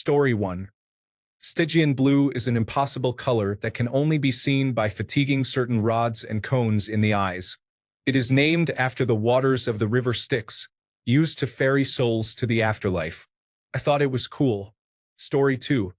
Story 1. Stygian blue is an impossible color that can only be seen by fatiguing certain rods and cones in the eyes. It is named after the waters of the river Styx, used to ferry souls to the afterlife. I thought it was cool. Story 2.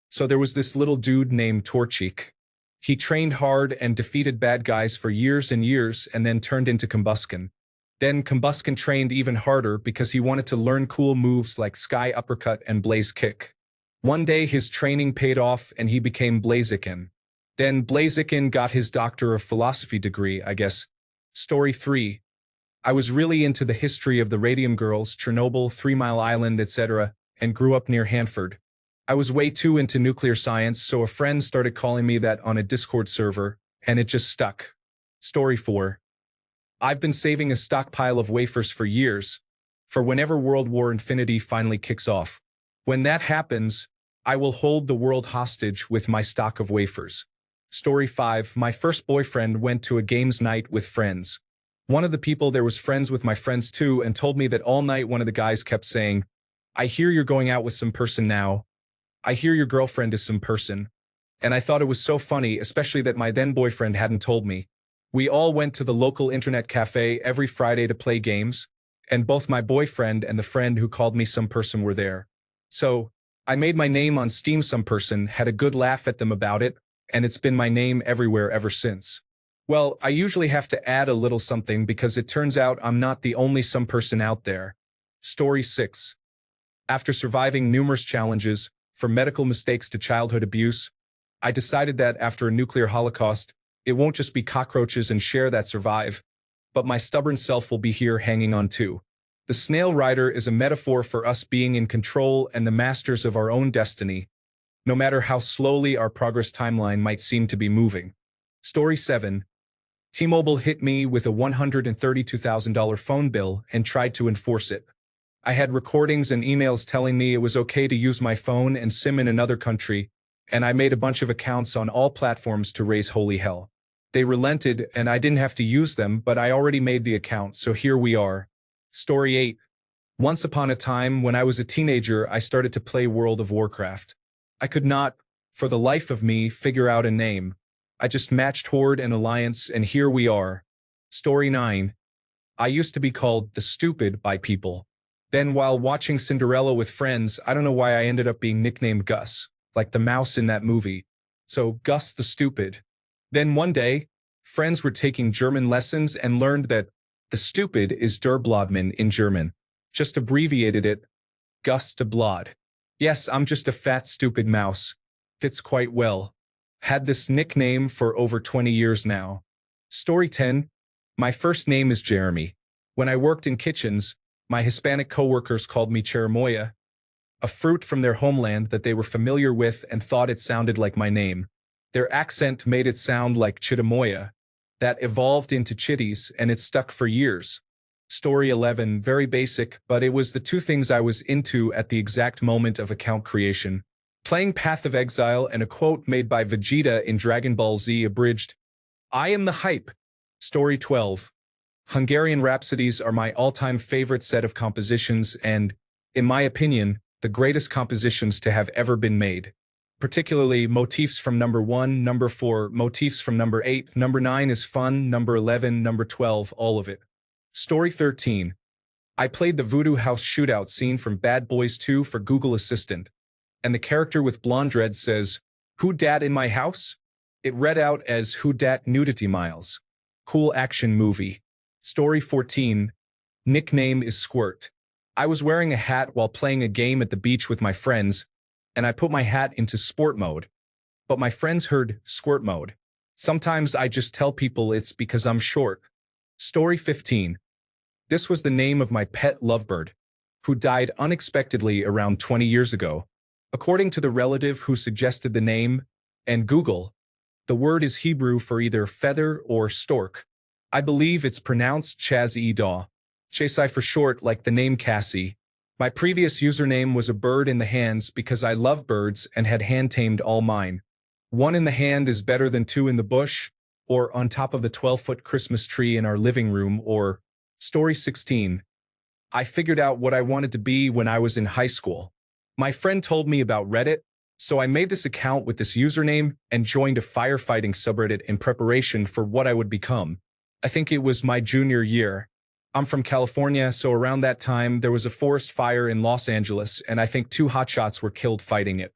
So there was this little dude named Torchic. He trained hard and defeated bad guys for years and years and then turned into Combusken. Then Combusken trained even harder because he wanted to learn cool moves like Sky Uppercut and Blaze Kick. One day his training paid off and he became Blaziken. Then Blaziken got his Doctor of Philosophy degree, I guess. Story 3. I was really into the history of the Radium Girls, Chernobyl, 3 Mile Island, etc., and grew up near Hanford. I was way too into nuclear science, so a friend started calling me that on a Discord server, and it just stuck. Story 4. I've been saving a stockpile of wafers for years, for whenever World War Infinity finally kicks off. When that happens, I will hold the world hostage with my stock of wafers. Story 5. My first boyfriend went to a games night with friends. One of the people there was friends with my friends too and told me that all night one of the guys kept saying, "I hear you're going out with some person now. I hear your girlfriend is some person." And I thought it was so funny, especially that my then boyfriend hadn't told me. We all went to the local internet cafe every Friday to play games, and both my boyfriend and the friend who called me some person were there. So, I made my name on Steam some person, had a good laugh at them about it, and it's been my name everywhere ever since. Well, I usually have to add a little something because it turns out I'm not the only some person out there. Story 6. After surviving numerous challenges, from medical mistakes to childhood abuse, I decided that after a nuclear holocaust, it won't just be cockroaches and Cher that survive, but my stubborn self will be here hanging on too. The snail rider is a metaphor for us being in control and the masters of our own destiny, no matter how slowly our progress timeline might seem to be moving. Story 7. T-Mobile hit me with a $132,000 phone bill and tried to enforce it. I had recordings and emails telling me it was okay to use my phone and SIM in another country, and I made a bunch of accounts on all platforms to raise holy hell. They relented and I didn't have to use them, but I already made the account, so here we are. Story 8. Once upon a time, when I was a teenager, I started to play World of Warcraft. I could not, for the life of me, figure out a name. I just matched Horde and Alliance, and here we are. Story 9. I used to be called the Stupid by people. Then while watching Cinderella with friends, I don't know why I ended up being nicknamed Gus, like the mouse in that movie. So Gus the Stupid. Then one day, friends were taking German lessons and learned that the stupid is Der Blödmann in German. Just abbreviated it, Gus de Blod. Yes, I'm just a fat stupid mouse. Fits quite well. Had this nickname for over 20 years now. Story 10. My first name is Jeremy. When I worked in kitchens, my Hispanic coworkers called me Cherimoya, a fruit from their homeland that they were familiar with and thought it sounded like my name. Their accent made it sound like Chitimoya. That evolved into Chitties, and it stuck for years. Story 11, very basic, but it was the two things I was into at the exact moment of account creation. Playing Path of Exile and a quote made by Vegeta in Dragon Ball Z abridged, "I am the hype." Story 12. Hungarian Rhapsodies are my all-time favorite set of compositions and, in my opinion, the greatest compositions to have ever been made. Particularly motifs from number 1, number 4, motifs from number 8, number 9 is fun, number 11, number 12, all of it. Story 13. I played the Voodoo House shootout scene from Bad Boys 2 for Google Assistant, and the character with blonde dreads says, "Who dat in my house?" It read out as "Who dat nudity miles?" Cool action movie. Story 14. Nickname is Squirt. I was wearing a hat while playing a game at the beach with my friends, and I put my hat into sport mode. But my friends heard squirt mode. Sometimes I just tell people it's because I'm short. Story 15. This was the name of my pet lovebird, who died unexpectedly around 20 years ago. According to the relative who suggested the name, and Google, the word is Hebrew for either feather or stork. I believe it's pronounced Chaz-e-Daw. Chasai for short, like the name Cassie. My previous username was a bird in the hands because I love birds and had hand-tamed all mine. One in the hand is better than two in the bush, or on top of the 12-foot Christmas tree in our living room, or Story 16. I figured out what I wanted to be when I was in high school. My friend told me about Reddit, so I made this account with this username and joined a firefighting subreddit in preparation for what I would become. I think it was my junior year. I'm from California, so around that time, there was a forest fire in Los Angeles, and I think 2 hotshots were killed fighting it.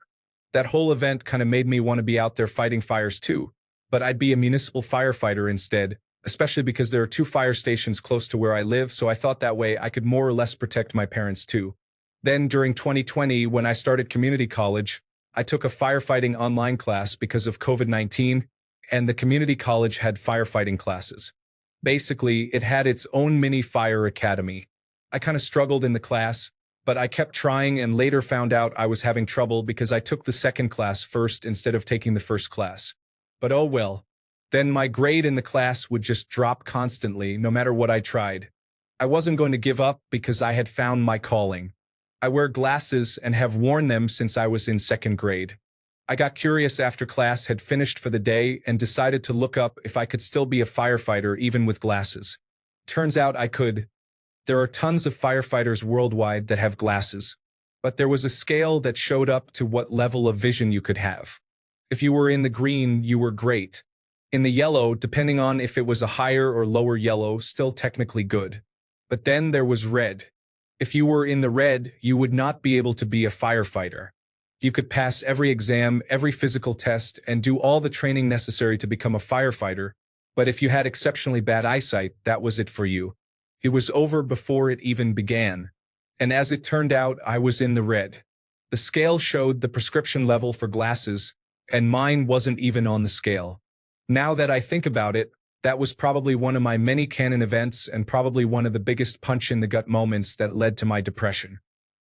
That whole event kind of made me want to be out there fighting fires too, but I'd be a municipal firefighter instead, especially because there are 2 fire stations close to where I live, so I thought that way I could more or less protect my parents too. Then during 2020, when I started community college, I took a firefighting online class because of COVID-19, and the community college had firefighting classes. Basically, it had its own mini fire academy. I kind of struggled in the class, but I kept trying and later found out I was having trouble because I took the second class first instead of taking the first class. But oh well. Then my grade in the class would just drop constantly, no matter what I tried. I wasn't going to give up because I had found my calling. I wear glasses and have worn them since I was in second grade. I got curious after class had finished for the day and decided to look up if I could still be a firefighter even with glasses. Turns out I could. There are tons of firefighters worldwide that have glasses, but there was a scale that showed up to what level of vision you could have. If you were in the green, you were great. In the yellow, depending on if it was a higher or lower yellow, still technically good. But then there was red. If you were in the red, you would not be able to be a firefighter. You could pass every exam, every physical test, and do all the training necessary to become a firefighter, but if you had exceptionally bad eyesight, that was it for you. It was over before it even began. And as it turned out, I was in the red. The scale showed the prescription level for glasses, and mine wasn't even on the scale. Now that I think about it, that was probably one of my many canon events and probably one of the biggest punch-in-the-gut moments that led to my depression.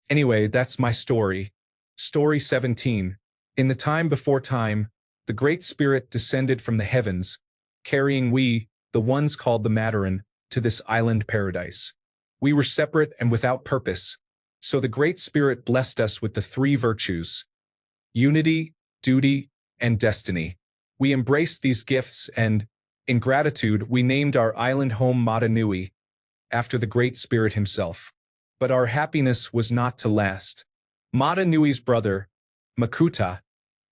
Anyway, that's my story. Story 17. In the time before time, the Great Spirit descended from the heavens, carrying we, the ones called the Mataran, to this island paradise. We were separate and without purpose, so the Great Spirit blessed us with the 3 virtues: unity, duty, and destiny. We embraced these gifts and, in gratitude, we named our island home Mata Nui, after the Great Spirit himself. But our happiness was not to last. Mata Nui's brother, Makuta,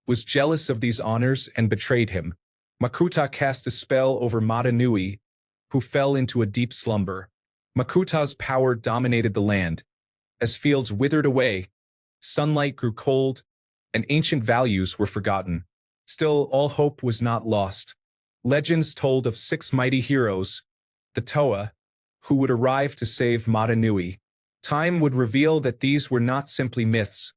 was jealous of these honors and betrayed him. Makuta cast a spell over Mata Nui, who fell into a deep slumber. Makuta's power dominated the land. As fields withered away, sunlight grew cold, and ancient values were forgotten. Still, all hope was not lost. Legends told of 6 mighty heroes, the Toa, who would arrive to save Mata Nui. Time would reveal that these were not simply myths,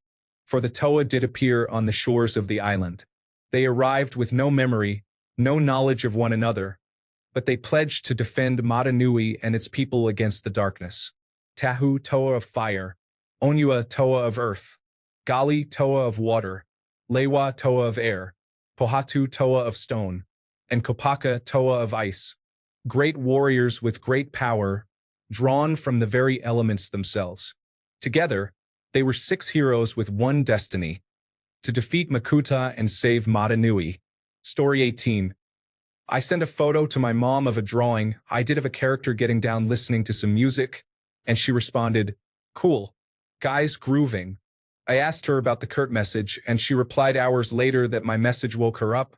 for the Toa did appear on the shores of the island. They arrived with no memory, no knowledge of one another, but they pledged to defend Mata Nui and its people against the darkness. Tahu, Toa of fire; Onua, Toa of earth; Gali, Toa of water; Lewa, Toa of air; Pohatu, Toa of stone; and Kopaka, Toa of ice. Great warriors with great power, drawn from the very elements themselves. Together, they were 6 heroes with one destiny: to defeat Makuta and save Mata Nui. Story 18. I sent a photo to my mom of a drawing I did of a character getting down listening to some music, and she responded, "Cool. Guys grooving." I asked her about the Kurt message, and she replied hours later that my message woke her up,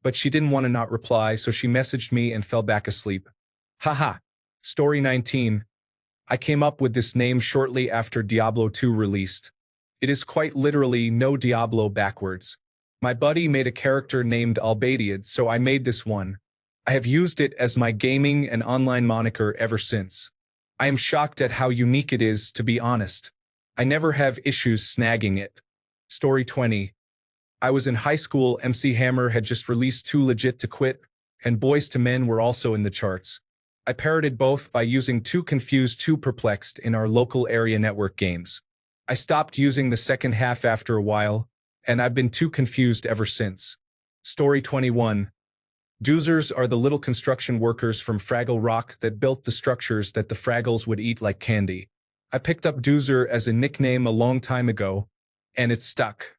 but she didn't want to not reply, so she messaged me and fell back asleep. Haha. Story 19. I came up with this name shortly after Diablo 2 released. It is quite literally no Diablo backwards. My buddy made a character named Albadiad, so I made this one. I have used it as my gaming and online moniker ever since. I am shocked at how unique it is, to be honest. I never have issues snagging it. Story 20. I was in high school. MC Hammer had just released 2 Legit to Quit, and Boys to Men were also in the charts. I parroted both by using Too Confused, Too Perplexed in our local area network games. I stopped using the second half after a while, and I've been too confused ever since. Story 21. Doozers are the little construction workers from Fraggle Rock that built the structures that the Fraggles would eat like candy. I picked up Doozer as a nickname a long time ago, and it stuck.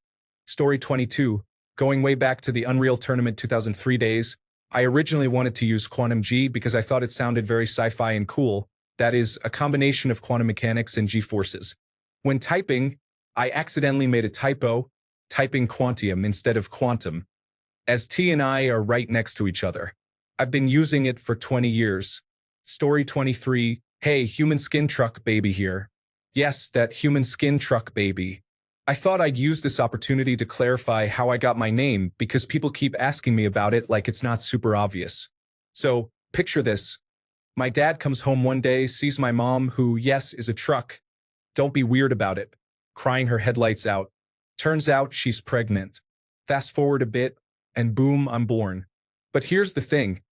Story 22. Going way back to the Unreal Tournament 2003 days, I originally wanted to use Quantum G because I thought it sounded very sci-fi and cool. That is, a combination of quantum mechanics and G-forces. When typing, I accidentally made a typo, typing quantium instead of quantum, as T and I are right next to each other. I've been using it for 20 years. Story 23, hey, human skin truck baby here. Yes, that human skin truck baby. I thought I'd use this opportunity to clarify how I got my name because people keep asking me about it like it's not super obvious. So, picture this. My dad comes home one day, sees my mom, who, yes, is a truck. Don't be weird about it. Crying her headlights out. Turns out she's pregnant. Fast forward a bit, and boom, I'm born. But here's the thing.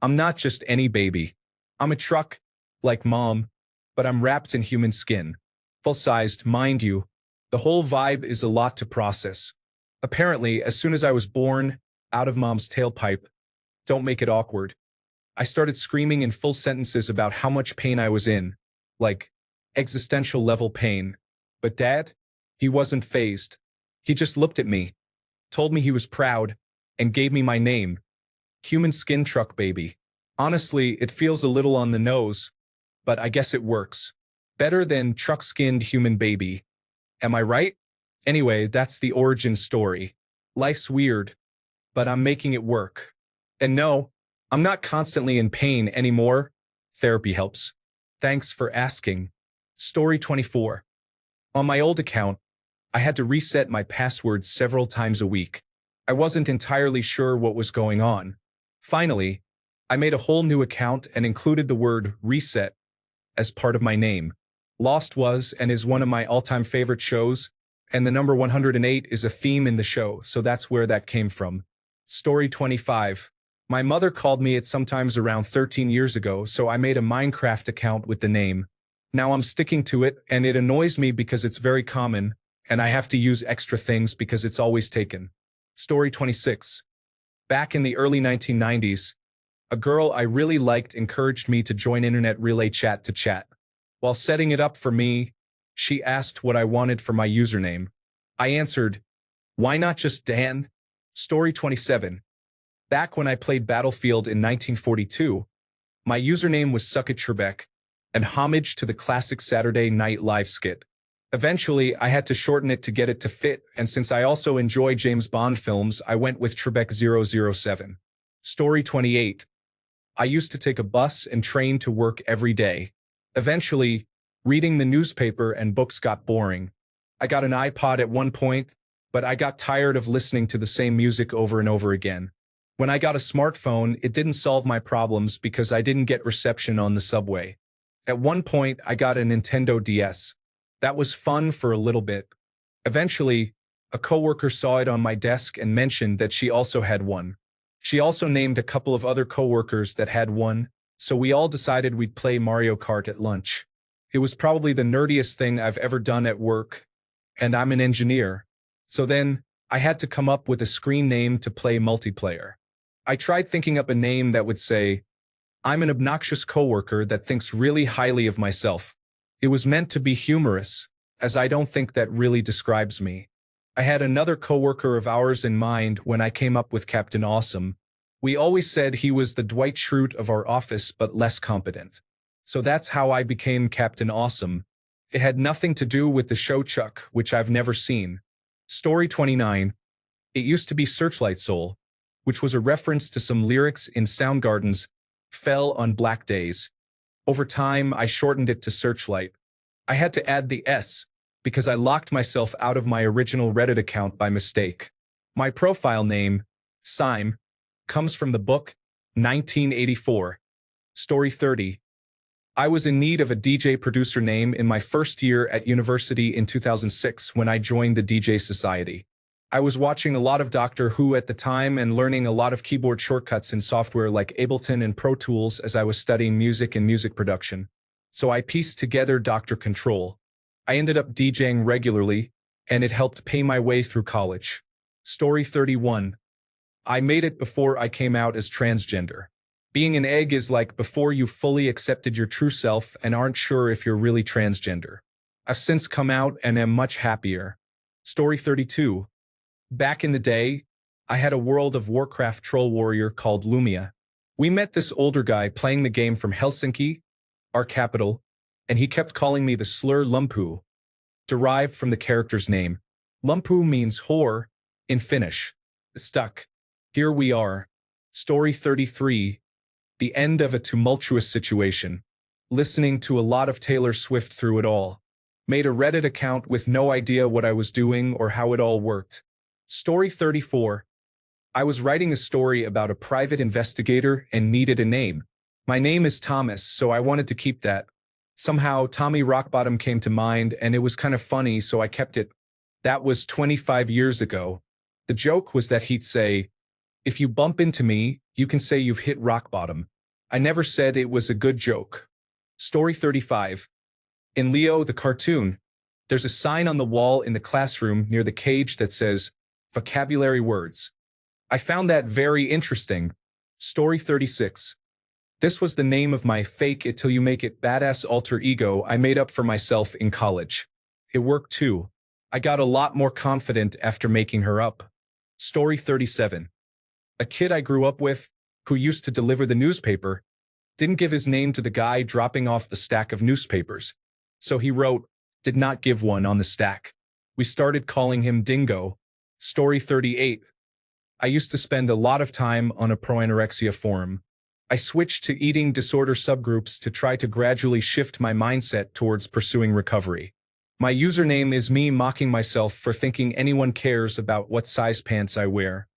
I'm not just any baby. I'm a truck, like mom, but I'm wrapped in human skin. Full-sized, mind you. The whole vibe is a lot to process. Apparently, as soon as I was born, out of mom's tailpipe, don't make it awkward, I started screaming in full sentences about how much pain I was in, like existential level pain. But Dad, he wasn't fazed. He just looked at me, told me he was proud, and gave me my name, Human Skin Truck Baby. Honestly, it feels a little on the nose, but I guess it works. Better than truck-skinned human baby. Am I right? Anyway, that's the origin story. Life's weird, but I'm making it work. And no, I'm not constantly in pain anymore. Therapy helps. Thanks for asking. Story 24. On my old account, I had to reset my password several times a week. I wasn't entirely sure what was going on. Finally, I made a whole new account and included the word reset as part of my name. Lost was and is one of my all-time favorite shows, and the number 108 is a theme in the show, so that's where that came from. Story 25. My mother called me it sometimes around 13 years ago, so I made a Minecraft account with the name. Now I'm sticking to it, and it annoys me because it's very common, and I have to use extra things because it's always taken. Story 26. Back in the early 1990s, a girl I really liked encouraged me to join internet relay chat to chat. While setting it up for me, she asked what I wanted for my username. I answered, why not just Dan? Story 27. Back when I played Battlefield in 1942, my username was Suck It Trebek, an homage to the classic Saturday Night Live skit. Eventually, I had to shorten it to get it to fit, and since I also enjoy James Bond films, I went with Trebek007. Story 28. I used to take a bus and train to work every day. Eventually, reading the newspaper and books got boring. I got an iPod at one point, but I got tired of listening to the same music over and over again. When I got a smartphone, it didn't solve my problems because I didn't get reception on the subway. At one point, I got a Nintendo DS. That was fun for a little bit. Eventually, a coworker saw it on my desk and mentioned that she also had one. She also named a couple of other coworkers that had one, so we all decided we'd play Mario Kart at lunch. It was probably the nerdiest thing I've ever done at work, and I'm an engineer. So then, I had to come up with a screen name to play multiplayer. I tried thinking up a name that would say, I'm an obnoxious coworker that thinks really highly of myself. It was meant to be humorous, as I don't think that really describes me. I had another coworker of ours in mind when I came up with Captain Awesome. We always said he was the Dwight Schrute of our office but less competent. So that's how I became Captain Awesome. It had nothing to do with the show Chuck, which I've never seen. Story 29. It used to be Searchlight Soul, which was a reference to some lyrics in Soundgarden's Fell on Black Days. Over time, I shortened it to Searchlight. I had to add the S, because I locked myself out of my original Reddit account by mistake. My profile name, Sime, comes from the book 1984. Story 30. I was in need of a DJ producer name in my first year at university in 2006 when I joined the DJ Society. I was watching a lot of Doctor Who at the time and learning a lot of keyboard shortcuts in software like Ableton and Pro Tools as I was studying music and music production. So I pieced together Dr. Control. I ended up DJing regularly, and it helped pay my way through college. Story 31. I made it before I came out as transgender. Being an egg is like before you fully accepted your true self and aren't sure if you're really transgender. I've since come out and am much happier. Story 32. Back in the day, I had a World of Warcraft troll warrior called Lumia. We met this older guy playing the game from Helsinki, our capital, and he kept calling me the slur Lumpu. derived from the character's name. Lumpu means whore in Finnish. Stuck. Here we are. Story 33. The end of a tumultuous situation. Listening to a lot of Taylor Swift through it all. Made a Reddit account with no idea what I was doing or how it all worked. Story 34. I was writing a story about a private investigator and needed a name. My name is Thomas, so I wanted to keep that. Somehow, Tommy Rockbottom came to mind, and it was kind of funny, so I kept it. That was 25 years ago. The joke was that he'd say, "If you bump into me, you can say you've hit rock bottom." I never said it was a good joke. Story 35. In Leo the cartoon, there's a sign on the wall in the classroom near the cage that says, "Vocabulary words." I found that very interesting. Story 36. This was the name of my fake it till you make it badass alter ego I made up for myself in college. It worked too. I got a lot more confident after making her up. Story 37. A kid I grew up with, who used to deliver the newspaper, didn't give his name to the guy dropping off the stack of newspapers. So he wrote, "Did not give one" on the stack. We started calling him Dingo. Story 38. I used to spend a lot of time on a pro-anorexia forum. I switched to eating disorder subgroups to try to gradually shift my mindset towards pursuing recovery. My username is me mocking myself for thinking anyone cares about what size pants I wear.